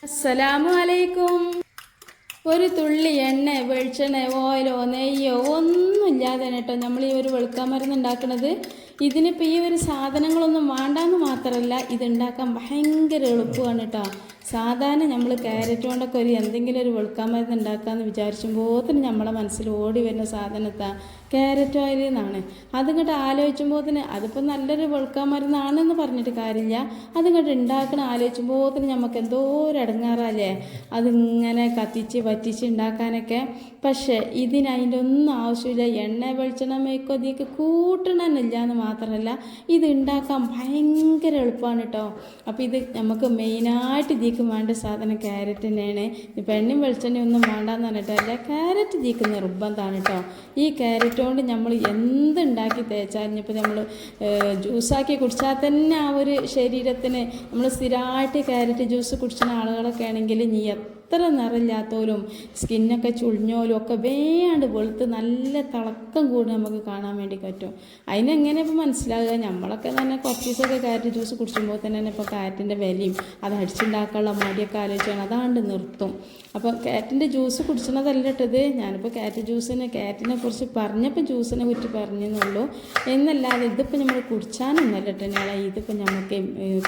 അസ്സലാമു അലൈക്കും. ഒരു തുള്ളി എണ്ണ, വെളിച്ചെണ്ണ, ഓയിലോ നെയ്യോ ഒന്നുമില്ലാതെ കേട്ടോ നമ്മൾ ഈ ഒരു വെളുക്കാൻ മരുന്ന് ഉണ്ടാക്കുന്നത്. ഇതിനിപ്പോൾ ഈ ഒരു സാധനങ്ങളൊന്നും വേണ്ടാന്ന് മാത്രമല്ല, ഇതുണ്ടാക്കാൻ ഭയങ്കര എളുപ്പമാണ് കേട്ടോ. സാധാരണ നമ്മൾ ക്യാരറ്റ് കൊണ്ടൊക്കെ എന്തെങ്കിലും ഒരു വെളുക്കാൻ മരുന്ന് ഉണ്ടാക്കാമെന്ന് വിചാരിച്ചുമ്പോഴത്തിന് നമ്മളെ മനസ്സിൽ ഓടി വരുന്ന സാധനത്താ ക്യാരറ്റ് ഓയിൽ എന്നാണ്. അതിങ്ങോട്ട് ആലോചിക്കുമ്പോഴത്തിന് അതിപ്പോൾ നല്ലൊരു വെളുക്കാൻ മരുന്നാണെന്ന് പറഞ്ഞിട്ട് കാര്യമില്ല. അതിങ്ങോട്ട് ഉണ്ടാക്കണം ആലോചിക്കുമ്പോഴത്തിന് നമുക്ക് എന്തോ ഒരു ഇടങ്ങാറല്ലേ അതിങ്ങനെ കത്തിച്ച് വറ്റിച്ച് ഉണ്ടാക്കാനൊക്കെ. പക്ഷേ അതിൻ്റെ ഒന്നും ആവശ്യമില്ല. എണ്ണ വെളിച്ചെണ്ണ മേക്കൊതിക്ക് കൂട്ടണമെന്നില്ല എന്ന് മാത്രമല്ല, ഇത് ഉണ്ടാക്കാൻ ഭയങ്കര എളുപ്പമാണ് കേട്ടോ. അപ്പോൾ ഇത് നമുക്ക് മെയിനായിട്ട് വേണ്ട സാധനം ക്യാരറ്റ് തന്നെയാണ്. ഇപ്പം എണ്ണയും വെളിച്ചെണ്ണയും ഒന്നും വേണ്ടാന്ന് പറഞ്ഞിട്ടല്ല, ക്യാരറ്റ് നിർബന്ധമാണ് കേട്ടോ. ഈ ക്യാരറ്റ് കൊണ്ട് നമ്മൾ എന്തുണ്ടാക്കി തേച്ചാൽ, ഇനിയിപ്പോൾ നമ്മൾ ജ്യൂസാക്കി കുടിച്ചാൽ തന്നെ ആ ഒരു ശരീരത്തിന്, നമ്മൾ സ്ഥിരമായിട്ട് ക്യാരറ്റ് ജ്യൂസ് കുടിക്കുന്ന ആളുകളൊക്കെ ആണെങ്കിൽ നീ എത്ര നിറമില്ലാത്തോലും സ്കിന്നൊക്കെ ചുളിഞ്ഞോലും ഒക്കെ വേണ്ട് വെളുത്ത് നല്ല തിളക്കം കൂടി നമുക്ക് കാണാൻ വേണ്ടി പറ്റും. അതിനെങ്ങനെ ഇപ്പോൾ മനസ്സിലാകുക? നമ്മളൊക്കെ തന്നെ കുറച്ച് ദിവസമൊക്കെ ക്യാരറ്റ് ജ്യൂസ് കുടിച്ചുമ്പോൾ തന്നെ ഇപ്പോൾ ക്യാരറ്റിൻ്റെ വിലയും അത് അടിച്ചുണ്ടാക്കാനുള്ള മടിയൊക്കെ ആലോചിച്ചാണ് അതാണ്ട് നിർത്തും. അപ്പോൾ ക്യാരറ്റിൻ്റെ ജ്യൂസ് കുടിച്ചതല്ല ഇട്ടത്. ഞാനിപ്പോൾ ക്യാരറ്റിനെ കുറിച്ച് പറഞ്ഞപ്പോൾ ജ്യൂസിനെ കുറിച്ച് പറഞ്ഞെന്നുള്ളൂ എന്നല്ലാതെ ഇതിപ്പോൾ നമ്മൾ കുടിച്ചാനൊന്നല്ല ഇട്ടാൽ, ഇതിപ്പോൾ നമുക്ക്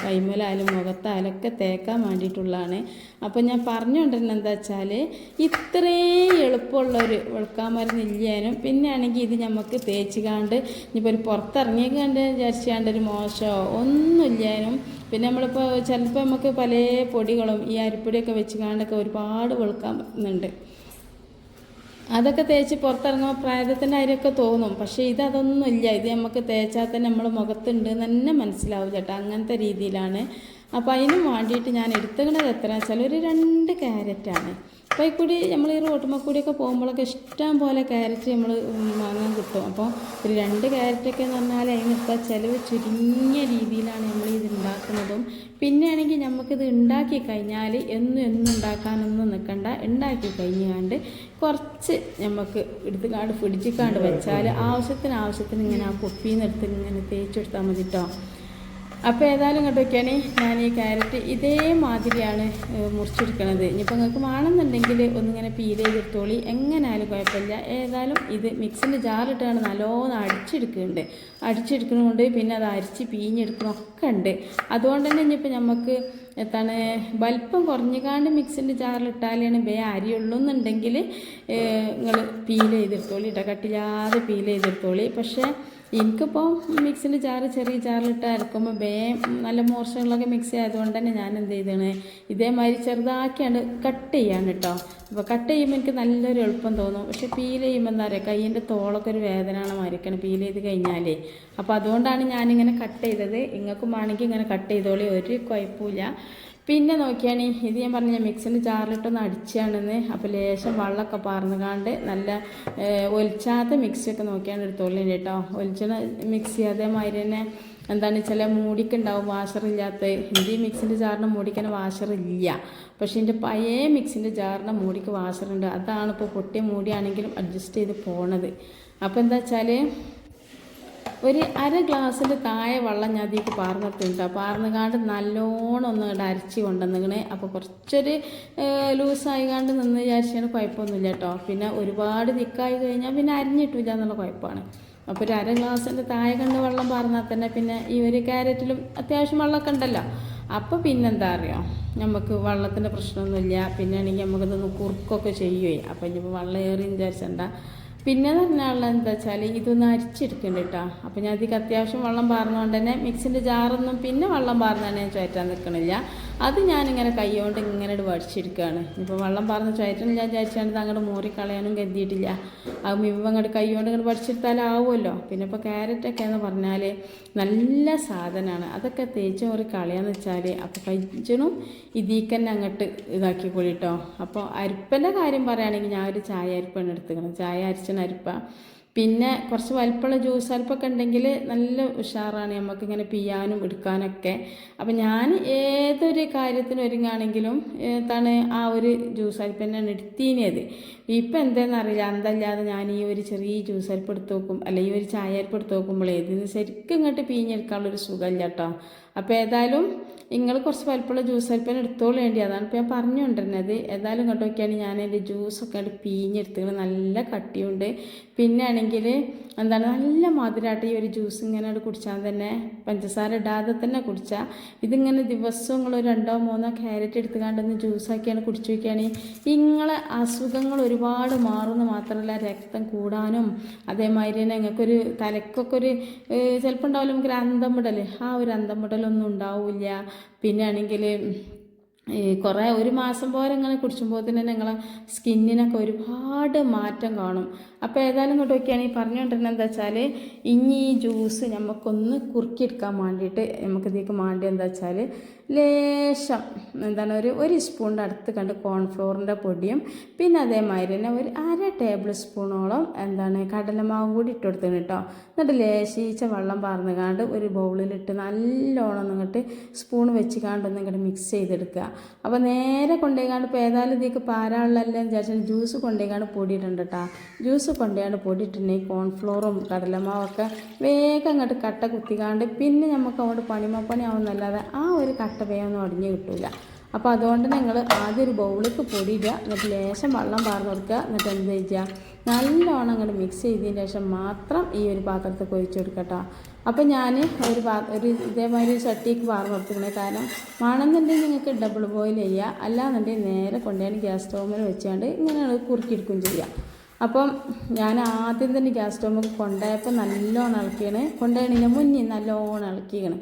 കൈമലായാലും മുഖത്തായാലും ഒക്കെ തേക്കാൻ വേണ്ടിയിട്ടുള്ളതാണ്. അപ്പോൾ ഞാൻ പറഞ്ഞുകൊണ്ടിരുന്നത് എന്താ വെച്ചാൽ, ഇത്രയും എളുപ്പമുള്ളൊരു വെളുക്കാൻ മരുന്ന് ഇല്ലാനും പിന്നെ ആണെങ്കിൽ ഇത് നമുക്ക് തേച്ച് കാണ്ട് ഇനിയിപ്പോൾ ഒരു പുറത്തിറങ്ങിയേക്കാണ്ട് വിചാരിച്ചാണ്ട് ഒരു മോശമോ ഒന്നുമില്ലാനും. പിന്നെ നമ്മളിപ്പോൾ ചിലപ്പോൾ നമുക്ക് പല പൊടികളും ഈ അരിപ്പൊടിയൊക്കെ വെച്ച് കാണ്ടൊക്കെ ഒരുപാട് വെളുക്കാൻ പറ്റുന്നുണ്ട്. അതൊക്കെ തേച്ച് പുറത്തിറങ്ങുമ്പോൾ പ്രായത്തിൻ്റെ അരിയൊക്കെ തോന്നും. പക്ഷേ അതൊന്നുമില്ല. ഇത് നമുക്ക് തേച്ചാൽ തന്നെ നമ്മൾ മുഖത്തുണ്ട് തന്നെ മനസ്സിലാവും ചേട്ടാ. അങ്ങനത്തെ രീതിയിലാണ്. അപ്പോൾ അതിനും വേണ്ടിയിട്ട് ഞാൻ എടുത്തുകൊണ്ട് എത്രയാണെന്ന് വെച്ചാൽ ഒരു 2 ക്യാരറ്റാണ്. അപ്പോൾ ഈ കൂടി നമ്മൾ ഈ റോട്ടുമ്മ കൂടിയൊക്കെ പോകുമ്പോഴൊക്കെ ഇഷ്ടം പോലെ ക്യാരറ്റ് നമ്മൾ വാങ്ങാൻ കിട്ടും. അപ്പോൾ ഒരു 2 ക്യാരറ്റൊക്കെ എന്ന് പറഞ്ഞാൽ അതിനിപ്പോൾ ചിലവ് ചുരുങ്ങിയ രീതിയിലാണ് നമ്മൾ ഇത് ഉണ്ടാക്കുന്നതും. പിന്നെ ആണെങ്കിൽ നമുക്കിത് ഉണ്ടാക്കി കഴിഞ്ഞാൽ എന്നും ഉണ്ടാക്കാനൊന്നും നിൽക്കണ്ട. ഉണ്ടാക്കി കഴിഞ്ഞാണ്ട് കുറച്ച് നമുക്ക് എടുത്തുകാണ്ട് ഫ്രിഡ്ജിക്കാണ്ട് വെച്ചാൽ ആവശ്യത്തിന് ഇങ്ങനെ ആ കുപ്പിയിൽ നിന്ന് എടുത്ത് ഇങ്ങനെ തേച്ചെടുത്താൽ മതി കേട്ടോ. അപ്പോൾ ഏതായാലും കേട്ടൊക്കെയാണ് ഞാൻ ഈ ക്യാരറ്റ് ഇതേമാതിരിയാണ് മുറിച്ചെടുക്കണത്. ഇനിയിപ്പോൾ നിങ്ങൾക്ക് വേണമെന്നുണ്ടെങ്കിൽ ഒന്നിങ്ങനെ പീൽ ചെയ്തെടുത്തോളി, എങ്ങനെയായാലും കുഴപ്പമില്ല. ഏതായാലും ഇത് മിക്സിൻ്റെ ജാറിട്ടാണ് നല്ലോണം അടിച്ചെടുക്കണമുണ്ട്. പിന്നെ അത് അരിച്ച് പീഞ്ഞെടുക്കണമൊക്കെ ഉണ്ട്. അതുകൊണ്ട് തന്നെ ഇനിയിപ്പോൾ നമുക്ക് വലിപ്പം കുറഞ്ഞുകാണ്ട് മിക്സിൻ്റെ ജാറിലിട്ടാലാണ് അരിയുള്ളൂ എന്നുണ്ടെങ്കിൽ നിങ്ങൾ പീൽ ചെയ്തെടുത്തോളി കേട്ടോ, കട്ടില്ലാതെ പീൽ ചെയ്തെടുത്തോളി. പക്ഷേ എനിക്കിപ്പോൾ മിക്സിൻ്റെ ചെറിയ ജാറിലിട്ട് അരക്കുമ്പോൾ നല്ല മോശങ്ങളൊക്കെ മിക്സ് ആയതുകൊണ്ട് തന്നെ ഞാൻ എന്ത് ചെയ്തതാണ്, ഇതേമാതിരി ചെറുതാക്കിയാണ് കട്ട് ചെയ്യാണ് കേട്ടോ. അപ്പോൾ കട്ട് ചെയ്യുമ്പോൾ എനിക്ക് നല്ലൊരു എളുപ്പം തോന്നും. പക്ഷേ പീൽ ചെയ്യുമ്പോൾ എന്താ പറയുക, കയ്യിൻ്റെ തോളൊക്കെ ഒരു വേദനയാണ് മരിക്കണം പീൽ ചെയ്ത് കഴിഞ്ഞാലേ. അപ്പോൾ അതുകൊണ്ടാണ് ഞാനിങ്ങനെ കട്ട് ചെയ്തത്. നിങ്ങൾക്കും വേണമെങ്കിൽ ഇങ്ങനെ കട്ട് ചെയ്തോളി, ഒരു കുഴപ്പമില്ല. പിന്നെ നോക്കിയാണ് ഇത് ഞാൻ പറഞ്ഞ മിക്സിൻ്റെ ജാറിലിട്ടൊന്ന് അടിച്ചാണെന്ന്. അപ്പോൾ ലേശം വെള്ളമൊക്കെ പാർന്നുകാണ്ട് നല്ല ഒലിച്ചാത്ത മിക്സിയൊക്കെ നോക്കിയാണ് എടുത്തോളൂ കേട്ടോ. ഒലിച്ചണ മിക്സി അതേമാതിരി തന്നെ ചില മൂടിക്കുണ്ടാവും വാഷറില്ലാത്ത. എൻ്റെ മിക്സിൻ്റെ ജാറിന് മൂടിക്കാൻ വാഷറില്ല. പക്ഷേ എൻ്റെ പഴയ മിക്സിൻ്റെ ജാറിന് മൂടിക്ക് വാഷറുണ്ട്. അതാണ് ഇപ്പോൾ പൊട്ടിയ മൂടിയാണെങ്കിലും അഡ്ജസ്റ്റ് ചെയ്ത് പോണത്. അപ്പോൾ എന്താ വെച്ചാൽ ഒരു 1/2 ഗ്ലാസ്സിൽ താഴെ വെള്ളം ഞാൻ അതിലേക്ക് പാർന്നിട്ടുണ്ട്. പാർന്നുകാണ്ട് നല്ലോണം ഒന്ന് അരച്ച് കൊണ്ടുവന്നിക്കണേ. അപ്പോൾ കുറച്ചൊരു ലൂസായിക്കാണ്ട് നിന്ന് വിചാരിച്ചാൽ കുഴപ്പമൊന്നുമില്ല കേട്ടോ. പിന്നെ ഒരുപാട് തിക്കായി കഴിഞ്ഞാൽ പിന്നെ അരിഞ്ഞിട്ടില്ല എന്നുള്ള കുഴപ്പമാണ്. അപ്പോൾ ഒരു 1/2 ഗ്ലാസ്സിൻ്റെ താഴെ കണ്ട് വെള്ളം പാർന്നാൽ തന്നെ പിന്നെ ഈ ഒരു ക്യാരറ്റിലും അത്യാവശ്യം വെള്ളമൊക്കെ ഉണ്ടല്ലോ. അപ്പോൾ പിന്നെന്താ അറിയോ, നമുക്ക് വെള്ളത്തിൻ്റെ പ്രശ്നമൊന്നുമില്ല. പിന്നെ ആണെങ്കിൽ നമുക്കിതൊന്ന് കുറുക്കൊക്കെ ചെയ്യുമേ. അപ്പോൾ ഇനിയിപ്പോൾ വെള്ളം ഏറി വിചാരിച്ചണ്ട. പിന്നെ പറഞ്ഞാൽ എന്താ വെച്ചാൽ ഇതൊന്ന് അരിച്ചെടുക്കണ്ട കേട്ടോ. അപ്പോൾ ഞാൻ അതിലേക്ക് അത്യാവശ്യം വെള്ളം പാർന്നുകൊണ്ട് തന്നെ മിക്സിൻ്റെ ജാറൊന്നും പിന്നെ വെള്ളം പാർന്നാണ് ഞാൻ ചുയറ്റാൻ നിൽക്കണില്ല. അത് ഞാനിങ്ങനെ കൈ കൊണ്ട് ഇങ്ങനെ വടിച്ചെടുക്കുകയാണ്. ഇപ്പോൾ വെള്ളം പാർന്ന് ചുയറ്റണില്ല വിചാരിച്ചാൽ അങ്ങോട്ട് മൂറിക്കളയാനും കരുതിയിട്ടില്ല. അത് മുഴുവൻ അങ്ങോട്ട് കൈ കൊണ്ട് ഇങ്ങനെ വടിച്ചെടുത്താലാവുമല്ലോ. പിന്നെ ഇപ്പോൾ ക്യാരറ്റൊക്കെ എന്ന് പറഞ്ഞാൽ നല്ല സാധനമാണ്. അതൊക്കെ തേച്ച് മുറി കളയാന്ന് വെച്ചാൽ അപ്പോൾ കഴിച്ചനും ഇതിലേക്ക് തന്നെ അങ്ങോട്ട് ഇതാക്കിക്കൊള്ളി കേട്ടോ. അപ്പോൾ അരിപ്പൻ്റെ കാര്യം പറയുകയാണെങ്കിൽ ഞാൻ ഒരു ചായ അരിപ്പാണ് എടുത്തുക്കണം. ചായ അരിച്ചണ അരിപ്പ. പിന്നെ കുറച്ച് വലിപ്പമുള്ള ജ്യൂസ് അരിപ്പൊക്കെ ഉണ്ടെങ്കിൽ നല്ല ഉഷാറാണ് നമുക്കിങ്ങനെ പിയാനും എടുക്കാനൊക്കെ. അപ്പം ഞാൻ ഏതൊരു കാര്യത്തിന് ഒരുങ്ങാണെങ്കിലും ആ ഒരു ജ്യൂസ് അരിപ്പ് തന്നെയാണ് എടുത്തീനത്. ഇപ്പം എന്താണെന്നറിയില്ല, എന്തല്ലാതെ ഞാൻ ഈ ഒരു ചെറിയ ജ്യൂസ് അരിപ്പ് എടുത്ത് നോക്കും, അല്ലെങ്കിൽ ഈ ഒരു ചായ അരിപ്പ് എടുത്ത് നോക്കുമ്പോഴേ ഇതിന് ശരിക്കും ഇങ്ങോട്ട് പിഞ്ഞെടുക്കാനുള്ളൊരു സുഖമില്ല കേട്ടോ. അപ്പോൾ ഏതായാലും നിങ്ങൾ കുറച്ച് വലിപ്പമുള്ള ജ്യൂസ് അരിപ്പേന എടുത്തോളൂ വേണ്ടി, അതാണ് ഇപ്പോൾ ഞാൻ പറഞ്ഞുകൊണ്ടിരുന്നത്. ഏതായാലും ഇങ്ങോട്ട് നോക്കിയാണ് ഞാൻ എൻ്റെ ജ്യൂസൊക്കെ ആയിട്ട് പിഴിഞ്ഞെടുത്തുകൾ നല്ല കട്ടിയുണ്ട്. പിന്നെ ആണെങ്കിൽ എന്താണ് നല്ല മധുരമായിട്ട് ഈ ഒരു ജ്യൂസ് ഇങ്ങനെ കുടിച്ചാൽ തന്നെ, പഞ്ചസാര ഇടാതെ തന്നെ കുടിച്ചാൽ, ഇതിങ്ങനെ ദിവസവും നിങ്ങൾ 2-3 ക്യാരറ്റ് എടുത്തുകൊണ്ടൊന്ന് ജ്യൂസാക്കിയാണ് കുടിച്ചു വയ്ക്കുകയാണെങ്കിൽ നിങ്ങളെ അസുഖങ്ങൾ ഒരുപാട് മാറുമെന്ന് മാത്രമല്ല രക്തം കൂടാനും അതേമാതിരി തന്നെ നിങ്ങൾക്കൊരു തലക്കൊക്കെ ഒരു ചിലപ്പോൾ ഉണ്ടാവില്ല നമുക്കൊരു അന്തം വിടൽ, ആ ഒരു അന്തം വിടലൊന്നും ഉണ്ടാവില്ല. പിന്നെ ആണെങ്കിൽ കുറേ ഒരു മാസം പോലെ ഇങ്ങനെ കുടിച്ചുമ്പോൾ തന്നെ നിങ്ങളെ സ്കിന്നിനൊക്കെ ഒരുപാട് മാറ്റം കാണും. അപ്പോൾ ഏതായാലും ഇങ്ങോട്ട് നോക്കിയാണെങ്കിൽ പറഞ്ഞുകൊണ്ടിരുന്നത് എന്താ വെച്ചാൽ, ഇനി ഈ ജ്യൂസ് നമുക്കൊന്ന് കുറുക്കിയെടുക്കാൻ വേണ്ടിയിട്ട് നമുക്ക് ഇതിലേക്ക് വേണ്ടി എന്താ വെച്ചാൽ ലേശം എന്താണ് ഒരു സ്പൂണിൻ്റെ അടുത്ത് കണ്ട് കോൺഫ്ലോറിൻ്റെ പൊടിയും പിന്നെ അതേമാതിരി തന്നെ ഒരു 1/2 ടേബിൾ സ്പൂണോളം എന്താണ് കടലമാവും കൂടി ഇട്ട് കൊടുത്തിന് കേട്ടോ. എന്നിട്ട് ലേശീച്ച വെള്ളം പാർന്നുകാണ്ട് ഒരു ബൗളിലിട്ട് നല്ലോണം ഇങ്ങോട്ട് സ്പൂൺ വെച്ച് കാണ്ടൊന്നും ഇങ്ങോട്ട് മിക്സ് ചെയ്തെടുക്കുക. അപ്പോൾ നേരെ കൊണ്ടുപോയിക്കാണ്ട് ഇപ്പോൾ ഏതായാലും ഇതിലേക്ക് പാരാളെല്ലാം വിചാരിച്ചാൽ ജ്യൂസ് കൊണ്ടുപോയിക്കാണ്ട് പൊടിയിട്ടുണ്ട് കേട്ടോ. ജ്യൂസ് കൊണ്ടുപോയാണ്ട് പൊടിയിട്ടുണ്ടെങ്കിൽ കോൺഫ്ലോറും കടലമാവൊക്കെ വേഗം അങ്ങോട്ട് കട്ട കുത്തിക്കാണ്ട് പിന്നെ നമുക്ക് അങ്ങോട്ട് പണിമപ്പണി ആവുന്നല്ലാതെ ആ ഒരു കട്ട വേഗമൊന്നും അടിഞ്ഞ് കിട്ടില്ല. അപ്പോൾ അതുകൊണ്ട് നിങ്ങൾ ആദ്യം ഒരു ബൗളിലേക്ക് പൊടിയിടുക, എന്നിട്ട് ലേശം വെള്ളം പാർന്ന് കൊടുക്കുക. എന്നിട്ട് എന്ത് ചെയ്യുക, നല്ലോണം അങ്ങോട്ട് മിക്സ് ചെയ്തതിന് ശേഷം മാത്രം ഈ ഒരു പാത്രത്തിൽ ഒഴിച്ച് കൊടുക്കട്ടോ. അപ്പോൾ ഞാൻ ഒരു ഇതേമാതിരി ഒരു ചട്ടിക്ക് പാർന്ന് കൊടുത്തിരിക്കണേ. കാരണം വേണമെന്നുണ്ടെങ്കിൽ നിങ്ങൾക്ക് ഡബിൾ ബോയിൽ ചെയ്യുക, അല്ലാന്നുണ്ടെങ്കിൽ നേരെ കൊണ്ടുപോയി ഗ്യാസ് സ്റ്റൗവിൽ വെച്ചുകൊണ്ട് ഇങ്ങനെ കുറുക്കിയെടുക്കുകയും ചെയ്യുക. അപ്പം ഞാൻ ആദ്യം തന്നെ ഗ്യാസ് സ്റ്റൗവിൽ കൊണ്ടുപോയപ്പോൾ നല്ലോണം ഇളക്കിയാണ്, കൊണ്ടുപോയതിന് മുന്നേ നല്ലോണം ഇളക്കിയാണ്.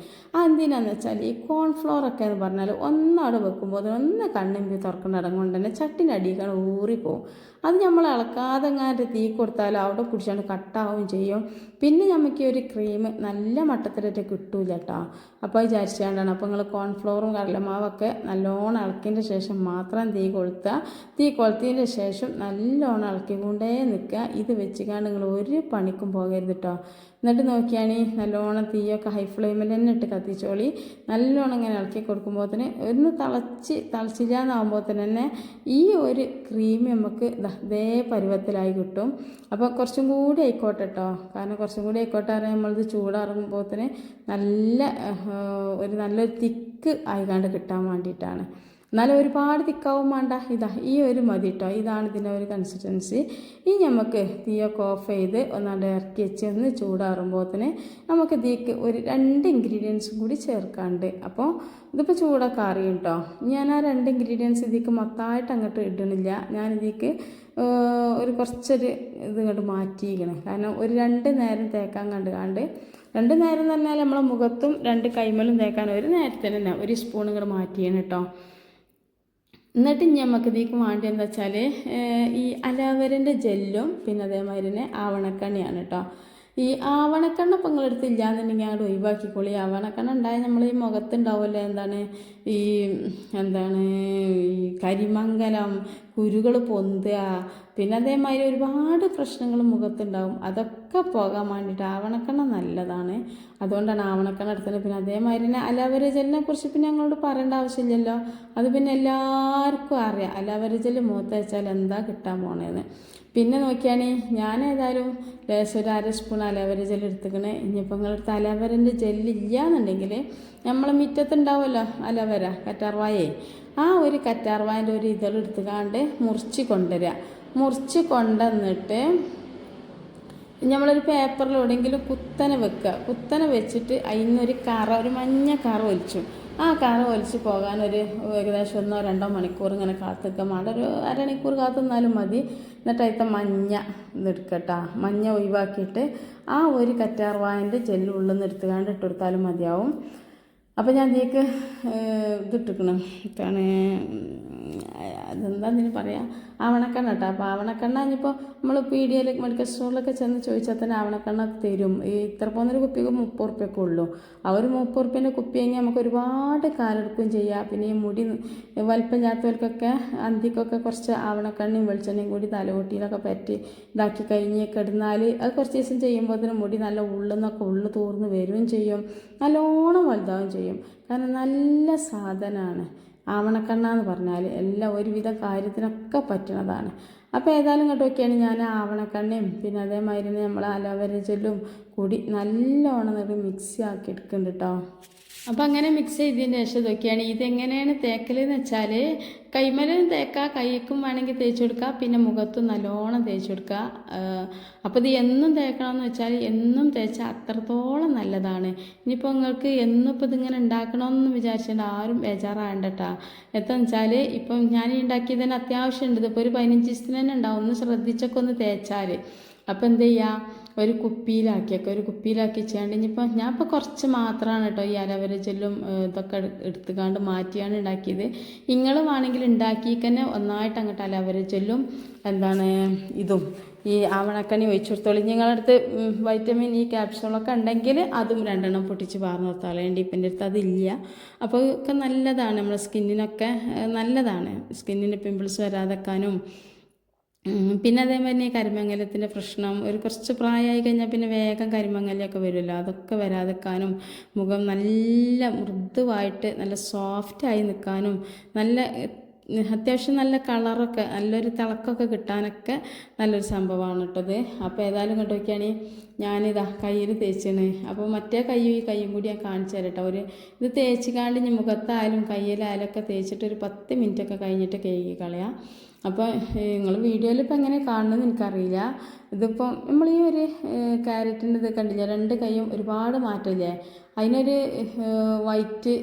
എന്തിനാന്ന് വെച്ചാൽ ഈ കോൺഫ്ലോറൊക്കെ എന്ന് പറഞ്ഞാൽ ഒന്നവിടെ വെക്കുമ്പോൾ ഒന്ന് കണ്ണിമ്പി തുറക്കുന്ന കൊണ്ട് തന്നെ ചട്ടിൻ്റെ അടിയിലാണ് ഊറിപ്പോവും. അത് നമ്മൾ ഇളക്കാതെ എങ്ങാണ്ട് തീ കൊടുത്താലും അവിടെ പിടിച്ചാണ്ട് കട്ടാവുകയും ചെയ്യും. പിന്നെ നമുക്ക് ഒരു ക്രീം നല്ല മട്ടത്തിലായിട്ട് കിട്ടൂല കേട്ടോ. അപ്പോൾ വിചാരിച്ചാണ്ടാണ്. അപ്പോൾ നിങ്ങൾ കോൺഫ്ലോറും കടലമാവൊക്കെ നല്ലോണം ഇളക്കിയതിൻ്റെ ശേഷം മാത്രം തീ കൊളുത്തുക. തീ കൊളുത്തിയതിൻ്റെ ശേഷം നല്ലോണം ഇളക്കിക്കൊണ്ടേ നിൽക്കുക. ഇത് വെച്ചുകൊണ്ട് നിങ്ങൾ ഒരു പണിക്കും പോകരുത് കേട്ടോ. എന്നിട്ട് നോക്കിയാണെങ്കിൽ നല്ലോണം തീയൊക്കെ ഹൈ ഫ്ലെയിമിൽ തന്നെ ഇട്ട് കത്തിച്ചോളി. നല്ലോണം ഇങ്ങനെ ഇളക്കി കൊടുക്കുമ്പോൾ തന്നെ ഒന്ന് തിളച്ചില്ലാന്നാകുമ്പോൾ തന്നെ ഈ ഒരു ക്രീം നമുക്ക് ഇതേ പരുവത്തിലായി കിട്ടും. അപ്പോൾ കുറച്ചും കൂടി ആയിക്കോട്ടെ കേട്ടോ. കാരണം കുറച്ചും കൂടി ആയിക്കോട്ടെ അറിയാൻ നമ്മളിത് ചൂടാറുമ്പോൾ തന്നെ നല്ലൊരു തിക്ക് ആയിക്കാണ്ട് കിട്ടാൻ വേണ്ടിയിട്ടാണ്. എന്നാലും ഒരുപാട് തിക്കാവും വേണ്ട. ഈ ഒരു മതി കേട്ടോ. ഇതാണ് ഇതിൻ്റെ ഒരു കൺസിസ്റ്റൻസി. ഇനി നമുക്ക് തീയൊക്കെ ഓഫ് ചെയ്ത് ഒന്നാണ്ട് ഇറക്കി വെച്ച് ഒന്ന് ചൂടാറുമ്പോൾ തന്നെ നമുക്ക് ഇതിലേക്ക് ഒരു 2 ഇൻഗ്രീഡിയൻസും കൂടി ചേർക്കാണ്ട്. അപ്പോൾ ഇതിപ്പോൾ ചൂടൊക്കെ അറിയും കേട്ടോ. ഞാൻ ആ 2 ഇൻഗ്രീഡിയൻസ് ഇതിലേക്ക് മൊത്തമായിട്ട് അങ്ങോട്ട് ഇടണില്ല. ഞാനിതിലേക്ക് കുറച്ചൊരു ഇത് ഇങ്ങോട്ട് മാറ്റിയിരിക്കണം. കാരണം ഒരു 2 നേരം തേക്കാൻ കണ്ടുകാണ്ട് 2 നേരം എന്ന് പറഞ്ഞാൽ നമ്മളെ മുഖത്തും 2 കൈമലും തേക്കാൻ ഒരു നേരത്തിന് തന്നെ ഒരു സ്പൂൺ ഇങ്ങോട്ട് മാറ്റിയാണ് കേട്ടോ. എന്നിട്ട് നമുക്ക് ഇതിലേക്ക് വേണ്ടി എന്താ വെച്ചാൽ ഈ അലോവേരൻ്റെ ജെല്ലും പിന്നെ അതേമാതിരി തന്നെ ആവണക്കെണ്ണയാണ് കേട്ടോ. ഈ ആവണക്കെണ്ണ ഇപ്പം നിങ്ങളെടുത്ത് ഇല്ലയെന്നുണ്ടെങ്കിൽ അങ്ങോട്ട് ഒഴിവാക്കിക്കോളി. ആവണക്കെണ്ണ ഉണ്ടായാൽ നമ്മൾ ഈ മുഖത്തുണ്ടാവുമല്ലോ ഈ കരിമംഗലം, കുരുകൾ പൊന്തുക, പിന്നെ അതേമാതിരി ഒരുപാട് പ്രശ്നങ്ങൾ മുഖത്തുണ്ടാവും. അതൊക്കെ പോകാൻ വേണ്ടിയിട്ട് ആവണക്കെണ്ണ നല്ലതാണ്. അതുകൊണ്ടാണ് ആവണക്കെണ്ണ എടുത്തത്. പിന്നെ അതേമാതിരി തന്നെ അലോവേര ജെല്ലിനെ കുറിച്ച് പിന്നെ ഞങ്ങളോട് പറയേണ്ട ആവശ്യമില്ലല്ലോ. അത് പിന്നെ എല്ലാവർക്കും അറിയാം അലോവേര ജെല്ല് മുഖത്ത് വെച്ചാൽ എന്താ കിട്ടാൻ പോണേന്ന്. പിന്നെ നോക്കിയാണെങ്കിൽ ഞാൻ ഏതായാലും ലേശം ഒരു 1/2 സ്പൂൺ അലോവേര ജെല്ല് എടുത്തിക്കണേ. ഇനിയിപ്പോൾ നിങ്ങളടുത്ത് അലോവേരൻ്റെ ജെല്ല് ഇല്ലയെന്നുണ്ടെങ്കിൽ നമ്മൾ മുറ്റത്തുണ്ടാവുമല്ലോ അലോവേര കറ്റാർവായേ, ആ ഒരു കറ്റാർവായൻ്റെ ഒരു ഇതെടുത്തുകാണ്ട് മുറിച്ച് കൊണ്ടുവരിക. മുറിച്ച് കൊണ്ടുവന്നിട്ട് നമ്മളൊരു പേപ്പറിൽ എവിടെയെങ്കിലും കുത്തനെ വെക്കുക. കുത്തനെ വെച്ചിട്ട് അതിനൊരു ഒരു മഞ്ഞ കറ ഒലിച്ചു. ആ കറ ഒലിച്ച് പോകാൻ ഏകദേശം 1-2 മണിക്കൂർ ഇങ്ങനെ കാത്തിക്കാൻ വേണ്ട. ഒരു അരമണിക്കൂർ കാത്തുനിന്നാലും മതി. എന്നിട്ട് അതിലത്തെ മഞ്ഞ ഇതെടുക്കട്ടോ. മഞ്ഞ ഒഴിവാക്കിയിട്ട് ആ ഒരു കറ്റാർവായൻ്റെ ജെല്ല് ഉള്ളിൽ നിന്ന് എടുത്തുകൊണ്ട് ഇട്ടെടുത്താലും മതിയാവും. അപ്പോൾ ഞാൻ ഇതിലേക്ക് ഇതിട്ടിക്കണം. അതെന്താന്ന് പറയാം, ആവണക്കെണ്ണ കേട്ടോ. അപ്പോൾ ആവണക്കെണ്ണ ഇനിയിപ്പോൾ നമ്മൾ പീടികയിൽ മെഡിക്കൽ സ്റ്റോറിലൊക്കെ ചെന്ന് ചോദിച്ചാൽ തന്നെ ആവണക്കെണ്ണ തരും. ഈ ഇത്ര പോകുന്നൊരു കുപ്പിക്ക് 30 ഉറുപ്പ്യൊക്കെ ഉള്ളൂ. ആ ഒരു 30 ഉറുപ്പ്യൻ്റെ കുപ്പി കഴിഞ്ഞാൽ നമുക്ക് ഒരുപാട് കാലെടുക്കുകയും ചെയ്യാം. പിന്നെ ഈ മുടി വലിപ്പം ചാത്തവർക്കൊക്കെ അന്തിക്കൊക്കെ കുറച്ച് ആവണക്കെണ്ണയും വെളിച്ചെണ്ണയും കൂടി തലകൊട്ടിയിലൊക്കെ പറ്റി ഇതാക്കി കഴിഞ്ഞൊക്കെ ഇടുന്നാൽ അത് കുറച്ച് ദിവസം ചെയ്യുമ്പോൾ തന്നെ മുടി നല്ല ഉള്ളു തൂർന്ന് വരികയും ചെയ്യും, നല്ലോണം വലുതാവുകയും ചെയ്യും. കാരണം നല്ല സാധനമാണ് ആവണക്കെണ്ണ എന്ന് പറഞ്ഞാൽ. എല്ലാം ഒരുവിധ കാര്യത്തിനൊക്കെ പറ്റുന്നതാണ്. അപ്പോൾ ഏതായാലും ഇങ്ങോട്ട് നോക്കിയാണ് ഞാൻ ആവണക്കെണ്ണയും പിന്നെ അതേമാതിരി നമ്മൾ അലോവേര ജെല്ലും കൂടി നല്ലോണം മിക്സ് ആക്കി എടുക്കുന്നുണ്ട് കേട്ടോ. അപ്പം അങ്ങനെ മിക്സ് ചെയ്തതിന് ശേഷം ഇതൊക്കെയാണ്. ഇതെങ്ങനെയാണ് തേക്കലെന്ന് വെച്ചാൽ കൈമലും തേക്കുക, കൈക്കും വേണമെങ്കിൽ തേച്ച് കൊടുക്കുക, പിന്നെ മുഖത്തും നല്ലോണം തേച്ച് കൊടുക്കുക. അപ്പോൾ ഇത് എന്നും തേക്കണമെന്ന് വെച്ചാൽ എന്നും തേച്ചാൽ അത്രത്തോളം നല്ലതാണ്. ഇനിയിപ്പോൾ നിങ്ങൾക്ക് എന്നും ഇപ്പോൾ ഇതിങ്ങനെ ഉണ്ടാക്കണമെന്ന് വിചാരിച്ചിട്ട് ആരും ബേജാറാകണ്ട കേട്ടോ. എന്താണെന്ന് വെച്ചാൽ ഇപ്പം ഞാൻ ഉണ്ടാക്കിയതിന് അത്യാവശ്യം ഉണ്ട്. ഇതിപ്പോൾ ഒരു 15 ദിവസത്തിന് തന്നെ ഉണ്ടാവും. ഒന്ന് ശ്രദ്ധിച്ചൊക്കെ ഒന്ന് തേച്ചാൽ. അപ്പോൾ എന്ത് ചെയ്യുക, ഒരു കുപ്പിയിലാക്കി വെച്ചാണ്ട് ഇനിയിപ്പോൾ ഞാൻ ഇപ്പോൾ കുറച്ച് മാത്രമാണ് കേട്ടോ ഈ അലോവേര ജെല്ലും ഇതൊക്കെ എടുത്തുകൊണ്ട് മാറ്റിയാണ് ഉണ്ടാക്കിയത്. നിങ്ങൾ വേണമെങ്കിൽ ഉണ്ടാക്കി തന്നെ ഒന്നായിട്ട് അങ്ങോട്ട് അലോവേര ജെല്ലും ഇതും ഈ ആവണക്കണി ഒഴിച്ചു കൊടുത്തോളൂ. നിങ്ങളുടെ അടുത്ത് വൈറ്റമിൻ ഇ ക്യാപ്സ്യൂളൊക്കെ ഉണ്ടെങ്കിൽ അതും 2 എണ്ണം പൊട്ടിച്ച് പാർന്ന് കൊടുത്തോളേണ്ടി. ഇപ്പം എൻ്റെ അടുത്ത് അതില്ല. അപ്പോൾ ഒക്കെ നല്ലതാണ്, നമ്മുടെ സ്കിന്നിനൊക്കെ നല്ലതാണ്. സ്കിന്നിന് പിമ്പിൾസ് വരാതെക്കാനും പിന്നെ അതേമാതിരി കരിമങ്ങലത്തിൻ്റെ പ്രശ്നം കുറച്ച് പ്രായമായി കഴിഞ്ഞാൽ പിന്നെ വേഗം കരിമങ്ങലൊക്കെ വരുമല്ലോ, അതൊക്കെ വരാതെക്കാനും മുഖം നല്ല മൃദുവായിട്ട് നല്ല സോഫ്റ്റായി നിൽക്കാനും അത്യാവശ്യം നല്ല കളറൊക്കെ നല്ലൊരു തിളക്കമൊക്കെ കിട്ടാനൊക്കെ നല്ലൊരു സംഭവമാണ് കേട്ടത്. അപ്പോൾ ഏതായാലും ഇങ്ങോട്ട് നോക്കിയാണെങ്കിൽ ഞാനിതാ കയ്യിൽ തേച്ചാണ്. അപ്പോൾ മറ്റേ കയ്യും കൂടി ഞാൻ കാണിച്ചു തരാം കേട്ടോ. ഇത് തേച്ചിക്കാണ്ട് ഇനി മുഖത്തായാലും കയ്യിലായാലും ഒക്കെ തേച്ചിട്ട് ഒരു 10 മിനിറ്റൊക്കെ കഴിഞ്ഞിട്ട് കഴുകി കളയാം. അപ്പോൾ നിങ്ങൾ വീഡിയോയിൽ ഇപ്പോൾ എങ്ങനെ കാണണമെന്ന് എനിക്കറിയില്ല. ഇതിപ്പോൾ നമ്മൾ ഈ ഒരു ക്യാരറ്റിൻ്റെ ഇത് കണ്ടില്ല, 2 കൈയും ഒരുപാട് മാറ്റമില്ലേ. അതിനൊരു വൈറ്റ്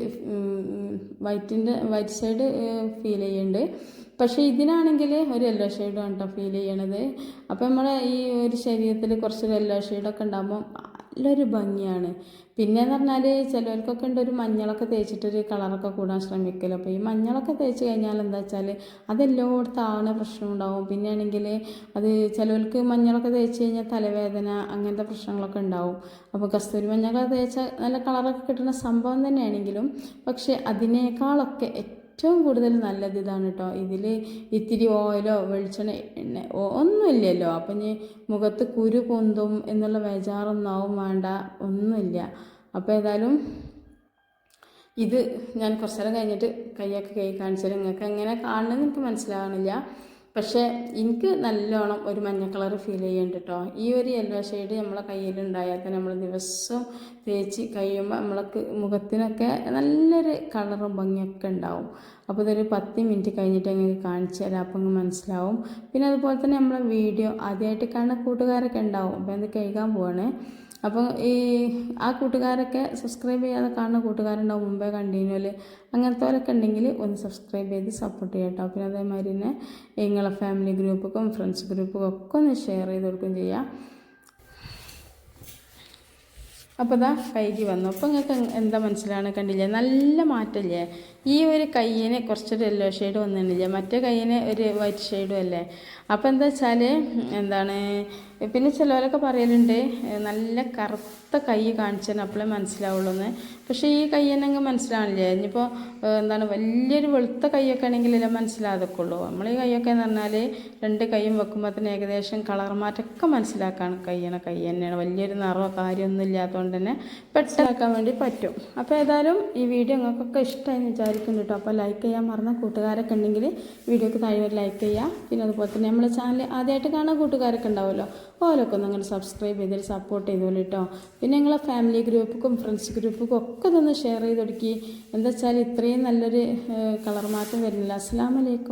സൈഡ് ഫീൽ ചെയ്യുന്നുണ്ട്. പക്ഷേ ഇതിനാണെങ്കിൽ ഒരു യെല്ലോ ഷെയ്ഡാണ് കേട്ടോ ഫീൽ ചെയ്യണത്. അപ്പോൾ നമ്മുടെ ഈ ഒരു ശരീരത്തിൽ കുറച്ച് യെല്ലോ ഷെയ്ഡൊക്കെ ഉണ്ടാകുമ്പോൾ നല്ലൊരു ഭംഗിയാണ്. പിന്നെയെന്ന് പറഞ്ഞാൽ ചിലവർക്കൊക്കെ ഉണ്ട് ഒരു മഞ്ഞളൊക്കെ തേച്ചിട്ടൊരു കളറൊക്കെ കൂടാൻ ശ്രമിക്കല്ലോ. അപ്പോൾ ഈ മഞ്ഞളൊക്കെ തേച്ച് കഴിഞ്ഞാൽ എന്താ വെച്ചാൽ അതെല്ലായിടത്തും ആവുന്ന പ്രശ്നം ഉണ്ടാവും. പിന്നെ ആണെങ്കിൽ അത് ചിലവർക്ക് മഞ്ഞളൊക്കെ തേച്ച് കഴിഞ്ഞാൽ തലവേദന അങ്ങനത്തെ പ്രശ്നങ്ങളൊക്കെ ഉണ്ടാവും. അപ്പോൾ കസ്തൂരി മഞ്ഞളൊക്കെ തേച്ചാൽ നല്ല കളറൊക്കെ കിട്ടുന്ന സംഭവം തന്നെയാണെങ്കിലും പക്ഷേ അതിനേക്കാളൊക്കെ ഏറ്റവും കൂടുതൽ നല്ലത് ഇതാണ് കേട്ടോ. ഇതിൽ ഇത്തിരി ഓയിലോ വെളിച്ചെണ്ണ എണ്ണ ഒന്നുമില്ലല്ലോ. അപ്പം ഇനി മുഖത്ത് കുരു പൊന്തും എന്നുള്ള ബേജാറൊന്നും ആവും വേണ്ട, ഒന്നുമില്ല. അപ്പോൾ ഏതായാലും ഇത് ഞാൻ കുറച്ച് നേരം കഴിഞ്ഞിട്ട് കൈയൊക്കെ കാണിച്ചാൽ നിങ്ങൾക്ക് എങ്ങനെ കാണണമെന്ന് എനിക്ക് മനസ്സിലാവണില്ല. പക്ഷേ എനിക്ക് നല്ലോണം ഒരു മഞ്ഞ കളർ ഫീൽ ചെയ്യുന്നുണ്ട് കേട്ടോ. ഈ ഒരു യെല്ലോ ഷെയ്ഡ് നമ്മളെ കയ്യിലുണ്ടായാൽ തന്നെ നമ്മൾ ദിവസവും തേച്ച് കഴിയുമ്പോൾ നമ്മളൊക്കെ മുഖത്തിനൊക്കെ നല്ലൊരു കളറും ഭംഗിയൊക്കെ ഉണ്ടാവും. അപ്പോൾ ഇതൊരു 10 മിനിറ്റ് കഴിഞ്ഞിട്ട് നിങ്ങൾക്ക് കാണിച്ചു തരാം. അപ്പോൾ അങ്ങ് മനസ്സിലാവും. പിന്നെ അതുപോലെ തന്നെ നമ്മളെ വീഡിയോ ആദ്യമായിട്ട് കാണുന്ന കൂട്ടുകാരൊക്കെ ഉണ്ടാവും. അപ്പോൾ അത് കഴുകാൻ പോവാണ്. അപ്പോൾ ആ കൂട്ടുകാരൊക്കെ സബ്സ്ക്രൈബ് ചെയ്യാതെ കാണുന്ന കൂട്ടുകാരുണ്ടാവും, മുമ്പേ കണ്ടിന്യൂല് അങ്ങനത്തെവരൊക്കെ ഉണ്ടെങ്കിൽ ഒന്ന് സബ്സ്ക്രൈബ് ചെയ്ത് സപ്പോർട്ട് ചെയ്യാം കേട്ടോ. പിന്നെ അതേമാതിരി തന്നെ നിങ്ങളെ ഫാമിലി ഗ്രൂപ്പുക്കും ഫ്രണ്ട്സ് ഗ്രൂപ്പുക്കും ഒക്കെ ഒന്ന് ഷെയർ ചെയ്ത് കൊടുക്കുകയും ചെയ്യാം. അപ്പോൾ ഇതാ കൈക്ക് വന്നു. അപ്പോൾ നിങ്ങൾക്ക് എന്താ മനസ്സിലാണ്, കണ്ടില്ലേ നല്ല മാറ്റമില്ലേ. ഈ ഒരു കയ്യിന് കുറച്ചൊരു യെല്ലോ ഷെയ്ഡ് വന്നിട്ടില്ലേ, മറ്റേ കയ്യിന് ഒരു വൈറ്റ് ഷെയ്ഡും അല്ലേ. അപ്പോൾ എന്താ വെച്ചാൽ പിന്നെ ചിലവരൊക്കെ പറയലുണ്ട് നല്ല കറുത്ത കൈ കാണിച്ചാൽ അപ്പോഴേ മനസ്സിലാവുള്ളൂ എന്ന്. പക്ഷേ ഈ കൈ തന്നെ അങ്ങ് മനസ്സിലാവില്ലേ. ഇനിയിപ്പോൾ വലിയൊരു വെളുത്ത കൈയൊക്കെ ആണെങ്കിലല്ലേ മനസ്സിലാതൊക്കെ ഉള്ളൂ. നമ്മൾ ഈ കൈയൊക്കെ എന്ന് പറഞ്ഞാൽ 2 കൈയും വെക്കുമ്പോൾ തന്നെ ഏകദേശം കളർ മാറ്റമൊക്കെ മനസ്സിലാക്കാൻ കൈ തന്നെയാണ്. വലിയൊരു നിറമോ കാര്യമൊന്നും ഇല്ലാത്തതുകൊണ്ട് തന്നെ പെട്ടെന്നാക്കാൻ വേണ്ടി പറ്റും. അപ്പോൾ ഏതായാലും ഈ വീഡിയോ നിങ്ങൾക്കൊക്കെ ഇഷ്ടമായെന്ന് വിചാരിക്കുന്നു കേട്ടോ. അപ്പോൾ ലൈക്ക് ചെയ്യാൻ മറന്ന കൂട്ടുകാരൊക്കെ ഉണ്ടെങ്കിൽ വീഡിയോക്ക് താഴെ ഒരു ലൈക്ക് ചെയ്യുക. പിന്നെ അതുപോലെ തന്നെ നമ്മളെ ചാനൽ ആദ്യമായിട്ട് കാണുന്ന കൂട്ടുകാരൊക്കെ ഉണ്ടാവുമല്ലോ, ഓരോക്കെ ഒന്ന് അങ്ങനെ സബ്സ്ക്രൈബ് ചെയ്തിട്ട് സപ്പോർട്ട് ചെയ്തോളൂ കേട്ടോ. പിന്നെ നിങ്ങളെ ഫാമിലി ഗ്രൂപ്പുക്കും ഫ്രണ്ട്സ് ഗ്രൂപ്പുക്കും ഒക്കെ ഇതൊന്ന് ഷെയർ ചെയ്ത് കൊടുക്കി. എന്താ വെച്ചാൽ ഇത്രയും നല്ലൊരു കളർ മാറ്റം വരുന്നില്ല. അസ്സലാമു അലൈക്കും.